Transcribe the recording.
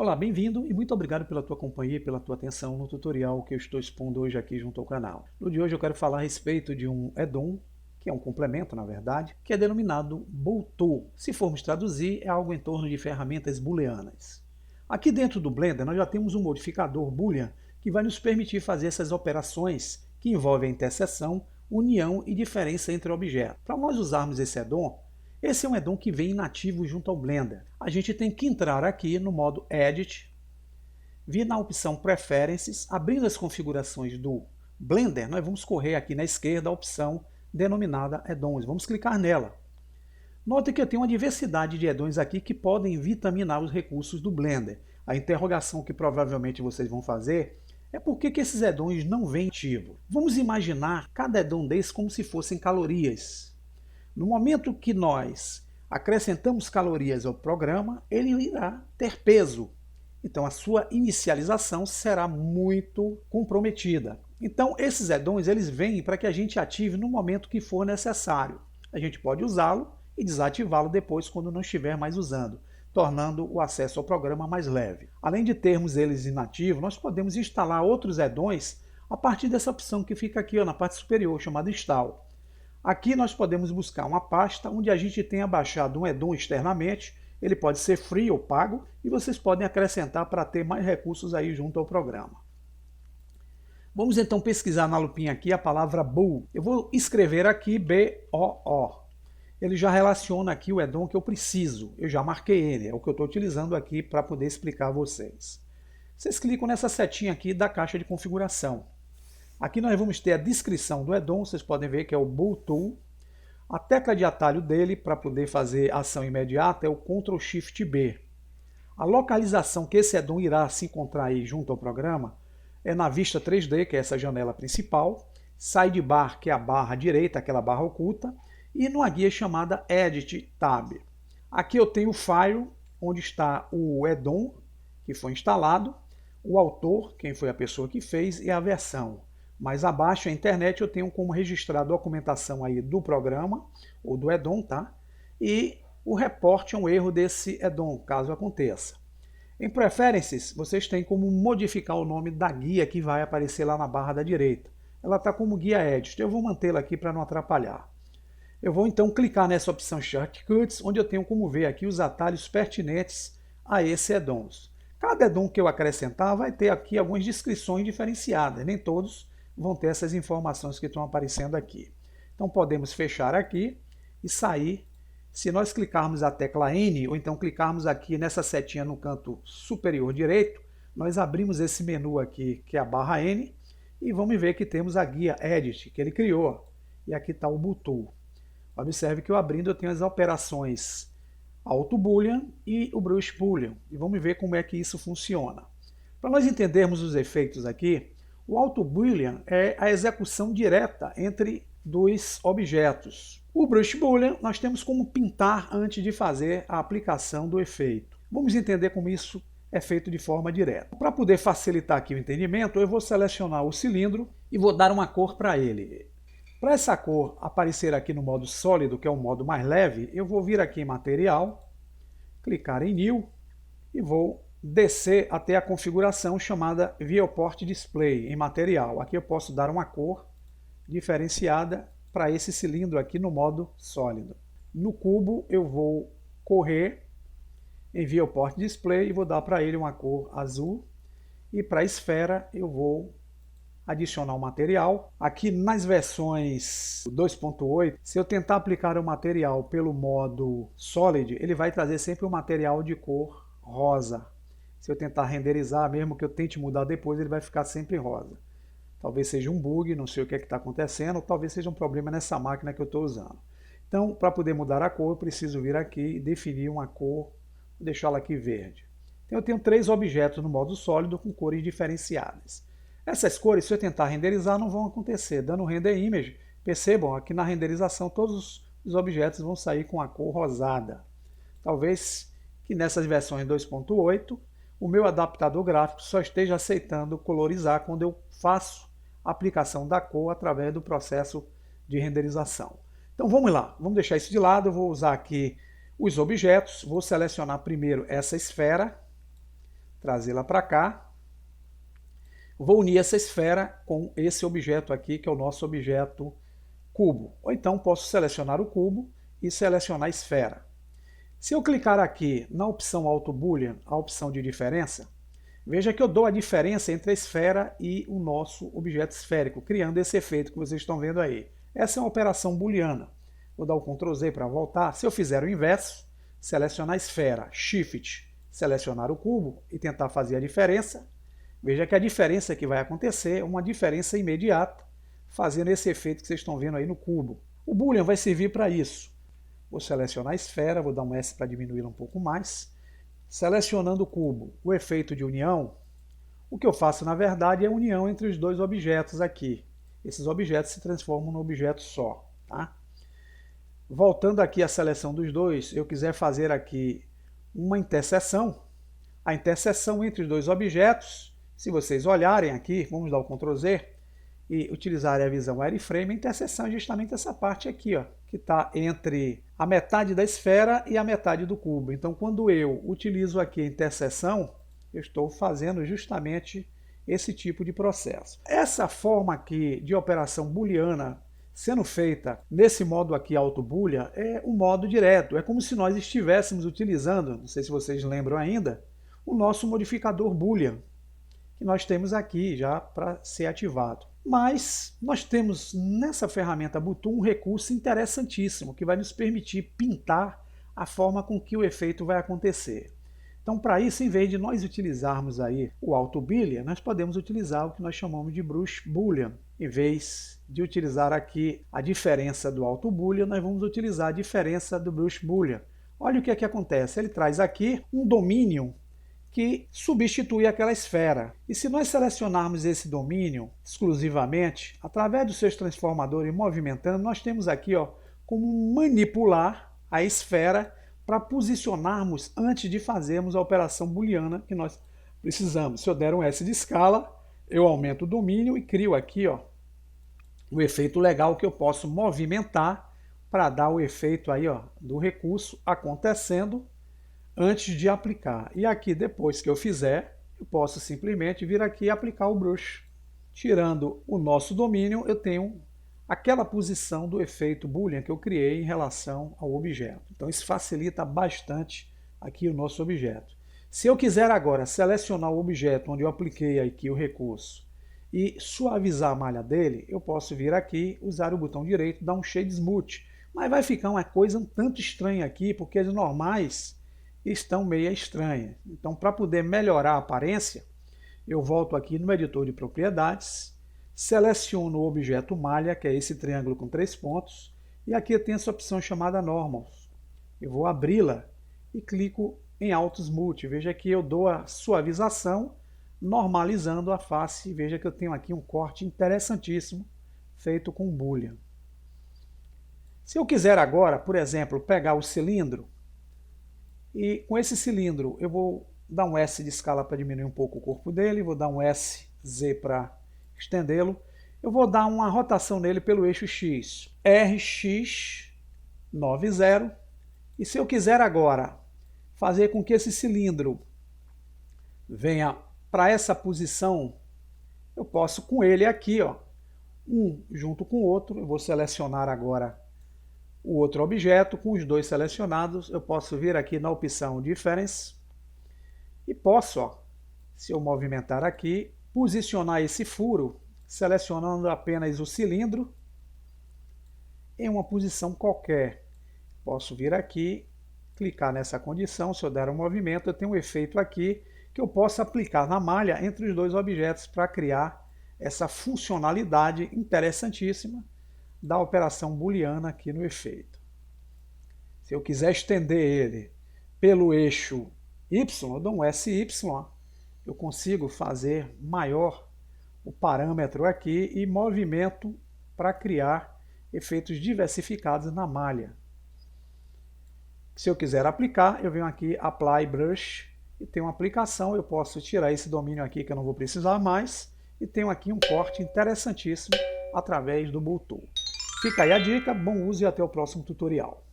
Olá, bem-vindo e muito obrigado pela tua companhia e pela tua atenção no tutorial que eu estou expondo hoje aqui junto ao canal. No de hoje eu quero falar a respeito de um add-on, que é um complemento na verdade, que é denominado Booltool. Se formos traduzir, é algo em torno de ferramentas booleanas. Aqui dentro do Blender nós já temos um modificador boolean que vai nos permitir fazer essas operações que envolvem a interseção, união e diferença entre objetos. Para nós usarmos esse add-on, esse é um add-on que vem inativo junto ao Blender. A gente tem que entrar aqui no modo Edit, vir na opção Preferences, abrindo as configurações do Blender, nós vamos correr aqui na esquerda a opção denominada Add-ons. Vamos clicar nela. Note que eu tenho uma diversidade de add-ons aqui que podem vitaminar os recursos do Blender. A interrogação que provavelmente vocês vão fazer é por que esses add-ons não vêm ativos. Vamos imaginar cada add-on desse como se fossem calorias. No momento que nós acrescentamos calorias ao programa, ele irá ter peso. Então a sua inicialização será muito comprometida. Então esses add-ons eles vêm para que a gente ative no momento que for necessário. A gente pode usá-lo e desativá-lo depois quando não estiver mais usando, tornando o acesso ao programa mais leve. Além de termos eles inativos, nós podemos instalar outros add-ons a partir dessa opção que fica aqui na parte superior, chamada Install. Aqui nós podemos buscar uma pasta onde a gente tenha baixado um add-on externamente, ele pode ser free ou pago, e vocês podem acrescentar para ter mais recursos aí junto ao programa. Vamos então pesquisar na lupinha aqui a palavra Bool. Eu vou escrever aqui B-O-O. Ele já relaciona aqui o add-on que eu preciso, eu já marquei ele, é o que eu estou utilizando aqui para poder explicar a vocês. Vocês clicam nessa setinha aqui da caixa de configuração. Aqui nós vamos ter a descrição do add-on, vocês podem ver que é o Booltool. A tecla de atalho dele para poder fazer ação imediata é o Ctrl+Shift+B. A localização que esse add-on irá se encontrar aí junto ao programa é na vista 3D, que é essa janela principal, Sidebar, que é a barra direita, aquela barra oculta, e numa guia chamada Edit Tab. Aqui eu tenho o file onde está o add-on que foi instalado, o autor, quem foi a pessoa que fez, e a versão. Mais abaixo, a internet, eu tenho como registrar a documentação aí do programa, ou do add-on, tá? E o reporte é um erro desse add-on, caso aconteça. Em Preferences, vocês têm como modificar o nome da guia que vai aparecer lá na barra da direita. Ela está como guia Edit, eu vou mantê-la aqui para não atrapalhar. Eu vou então clicar nessa opção Shortcuts, onde eu tenho como ver aqui os atalhos pertinentes a esse add-ons. Cada add-on que eu acrescentar vai ter aqui algumas descrições diferenciadas, nem todos vão ter essas informações que estão aparecendo aqui. Então podemos fechar aqui e sair. Se nós clicarmos a tecla N, ou então clicarmos aqui nessa setinha no canto superior direito, nós abrimos esse menu aqui, que é a barra N, e vamos ver que temos a guia Edit, que ele criou. E aqui está o Booltool. Observe que eu abrindo eu tenho as operações Auto Boolean e o Brush Boolean. E vamos ver como é que isso funciona. Para nós entendermos os efeitos aqui, o Auto Boolean é a execução direta entre dois objetos. O Brush Boolean nós temos como pintar antes de fazer a aplicação do efeito. Vamos entender como isso é feito de forma direta. Para poder facilitar aqui o entendimento, eu vou selecionar o cilindro e vou dar uma cor para ele. Para essa cor aparecer aqui no modo sólido, que é o modo mais leve, eu vou vir aqui em Material, clicar em New e vou descer até a configuração chamada Viewport Display em Material. Aqui eu posso dar uma cor diferenciada para esse cilindro aqui no modo sólido. No cubo eu vou correr em Viewport Display e vou dar para ele uma cor azul. E para a esfera eu vou adicionar um material. Aqui nas versões 2.8, se eu tentar aplicar o material pelo modo Solid, ele vai trazer sempre um material de cor rosa. Se eu tentar renderizar, mesmo que eu tente mudar depois, ele vai ficar sempre rosa. Talvez seja um bug, não sei o que é que está acontecendo, ou talvez seja um problema nessa máquina que eu estou usando. Então, para poder mudar a cor, eu preciso vir aqui e definir uma cor, vou deixá-la aqui verde. Então, eu tenho 3 objetos no modo sólido com cores diferenciadas. Essas cores, se eu tentar renderizar, não vão acontecer. Dando Render Image, percebam, aqui na renderização todos os objetos vão sair com a cor rosada. Talvez que nessas versões 2.8, o meu adaptador gráfico só esteja aceitando colorizar quando eu faço a aplicação da cor através do processo de renderização. Então vamos lá, vamos deixar isso de lado, eu vou usar aqui os objetos, vou selecionar primeiro essa esfera, trazê-la para cá. Vou unir essa esfera com esse objeto aqui, que é o nosso objeto cubo. Ou então posso selecionar o cubo e selecionar a esfera. Se eu clicar aqui na opção Auto Boolean, a opção de diferença, veja que eu dou a diferença entre a esfera e o nosso objeto esférico, criando esse efeito que vocês estão vendo aí. Essa é uma operação booleana. Vou dar o Ctrl Z para voltar. Se eu fizer o inverso, selecionar a esfera, Shift, selecionar o cubo e tentar fazer a diferença, veja que a diferença que vai acontecer é uma diferença imediata, fazendo esse efeito que vocês estão vendo aí no cubo. O Boolean vai servir para isso. Vou selecionar a esfera, vou dar um S para diminuí-la um pouco mais. Selecionando o cubo, o efeito de união, o que eu faço na verdade é a união entre os dois objetos aqui. Esses objetos se transformam num objeto só. Tá? Voltando aqui à seleção dos dois, eu quiser fazer aqui uma interseção, a interseção entre os dois objetos, se vocês olharem aqui, vamos dar o Ctrl Z e utilizarem a visão wireframe, a interseção é justamente essa parte aqui, ó, que está entre a metade da esfera e a metade do cubo. Então, quando eu utilizo aqui a interseção, eu estou fazendo justamente esse tipo de processo. Essa forma aqui de operação booleana sendo feita nesse modo aqui Auto Boolean é um modo direto. É como se nós estivéssemos utilizando, não sei se vocês lembram ainda, o nosso modificador Boolean, que nós temos aqui já para ser ativado. Mas nós temos nessa ferramenta Butoon um recurso interessantíssimo que vai nos permitir pintar a forma com que o efeito vai acontecer. Então, para isso, em vez de nós utilizarmos aí o Auto Boolean, nós podemos utilizar o que nós chamamos de Brush Boolean. Em vez de utilizar aqui a diferença do Auto Boolean, nós vamos utilizar a diferença do Brush Boolean. Olha o que é que acontece. Ele traz aqui um domínio que substitui aquela esfera. E se nós selecionarmos esse domínio exclusivamente, através dos seus transformadores movimentando, nós temos aqui ó, como manipular a esfera para posicionarmos antes de fazermos a operação booleana que nós precisamos. Se eu der um S de escala, eu aumento o domínio e crio aqui ó, o efeito legal que eu posso movimentar para dar o efeito aí, ó, do recurso acontecendo antes de aplicar. E aqui, depois que eu fizer, eu posso simplesmente vir aqui e aplicar o brush. Tirando o nosso domínio, eu tenho aquela posição do efeito Boolean que eu criei em relação ao objeto. Então isso facilita bastante aqui o nosso objeto. Se eu quiser agora selecionar o objeto onde eu apliquei aqui o recurso e suavizar a malha dele, eu posso vir aqui, usar o botão direito, dar um Shade Smooth. Mas vai ficar uma coisa um tanto estranha aqui, porque as normais estão meio estranhas. Então, para poder melhorar a aparência, eu volto aqui no editor de propriedades, seleciono o objeto malha, que é esse triângulo com 3 pontos, e aqui eu tenho essa opção chamada Normals. Eu vou abri-la e clico em Auto Smooth. Veja que eu dou a suavização, normalizando a face. Veja que eu tenho aqui um corte interessantíssimo, feito com Boolean. Se eu quiser agora, por exemplo, pegar o cilindro, e com esse cilindro eu vou dar um S de escala para diminuir um pouco o corpo dele, vou dar um SZ para estendê-lo, eu vou dar uma rotação nele pelo eixo X, RX90, e se eu quiser agora fazer com que esse cilindro venha para essa posição, eu posso com ele aqui, ó, um junto com o outro, eu vou selecionar agora o outro objeto, com os dois selecionados, eu posso vir aqui na opção Difference e posso, ó, se eu movimentar aqui, posicionar esse furo, selecionando apenas o cilindro em uma posição qualquer. Posso vir aqui, clicar nessa condição, se eu der um movimento, eu tenho um efeito aqui que eu posso aplicar na malha entre os dois objetos para criar essa funcionalidade interessantíssima da operação booleana aqui no efeito. Se eu quiser estender ele pelo eixo Y, eu dou um SY, eu consigo fazer maior o parâmetro aqui e movimento para criar efeitos diversificados na malha. Se eu quiser aplicar, eu venho aqui Apply Brush e tenho uma aplicação, eu posso tirar esse domínio aqui que eu não vou precisar mais e tenho aqui um corte interessantíssimo através do Butoon. Fica aí a dica, bom uso e até o próximo tutorial.